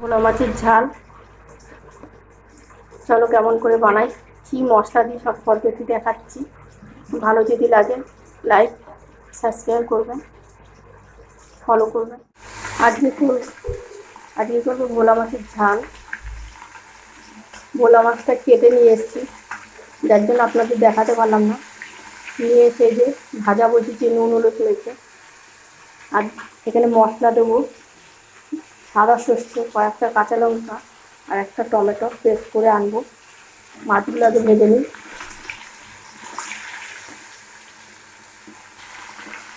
ভোলা মাছের ঝাল। চলো কেমন করে বানাই, কি মশলা দিই সব পদ্ধতি দেখাচ্ছি। ভালো যদি লাগে লাইক সাবস্ক্রাইব করবেন, ফলো করবেন। আজকে করবো ভোলা মাছের ঝাল। ভোলা মাছটা কেটে নিয়ে এসেছি, যার জন্য আপনাদের দেখাতে পারলাম না। নিয়ে এসে যে ভাজা বসিয়েছি, নুন হলুদ হয়েছে। আর এখানে মশলা দেবো সাদা সর্ষে, কয়েকটা কাঁচা লঙ্কা আর একটা টমেটো পেস্ট করে আনবো। মাছগুলো আগে ভেজে নিই।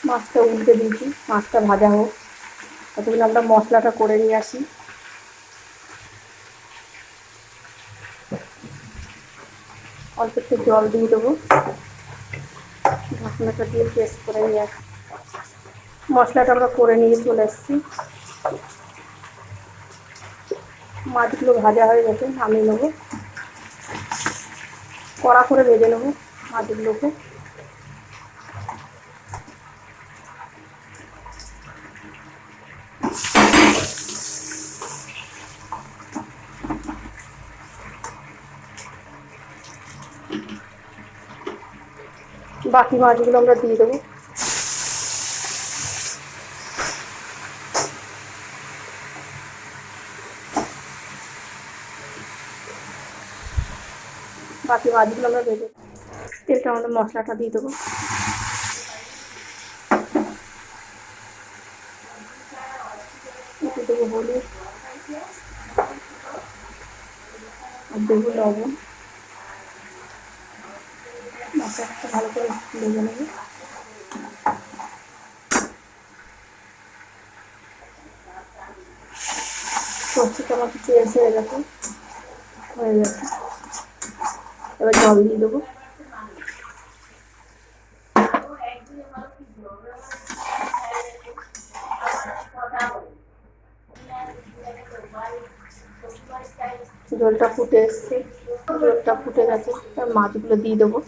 মাছটা উল্টে দিয়েছি, মাছটা ভাজা হোক, ততক্ষণ আমরা মশলাটা করে নিয়ে আসি। অল্প একটু জল দিয়ে দেবো, ঢাকনাটা দিয়ে পেস্ট করে নিয়ে আসি। মশলাটা আমরা করে নিয়ে চলে এসেছি। মাছগুলো ভাজা হয়ে গেছে, নামিয়ে নেবো। কড়া করে ভেজে নেবো মাছগুলোকে। বাকি মাছগুলো আমরা দিয়ে দেবো। বাকি মাছগুলো আমরা ভেজে তেলটা আমাদের মশলাটা দিয়ে দেবো। একটু দেবো হলুদ আর দেবো লবণ। মশলাটা ভালো করে ভেজে নেবো। সবজিটা আমাকে তেল ছেড়ে গেছে, হয়ে গেছে। এবার জল দিয়ে দেবো। জলটা ফুটে এসছে, জলটা ফুটে গেছে, মাছগুলো দিয়ে দেবো।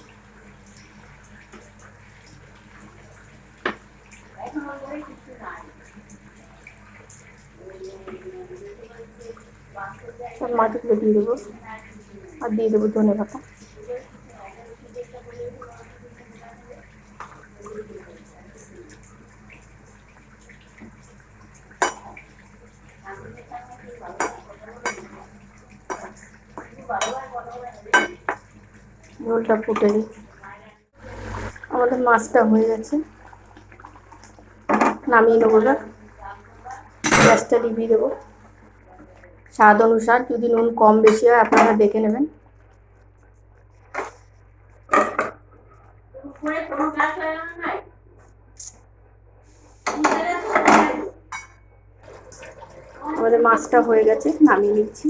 সব মাছগুলো দিয়ে দেবো আর দিয়ে দেবো ধনে পাতা। ঝোলটা ফুটে দিই। আমাদের মাছটা হয়ে গেছে, নামিয়ে নেবো। এবার গ্যাসটা লিভিয়ে দেবো। স্বাদ অনুসার যদি নুন কম বেশি হয় আপনারা দেখে নেবেন। আমাদের মাছটা হয়ে গেছে, নামিয়ে নিচ্ছি।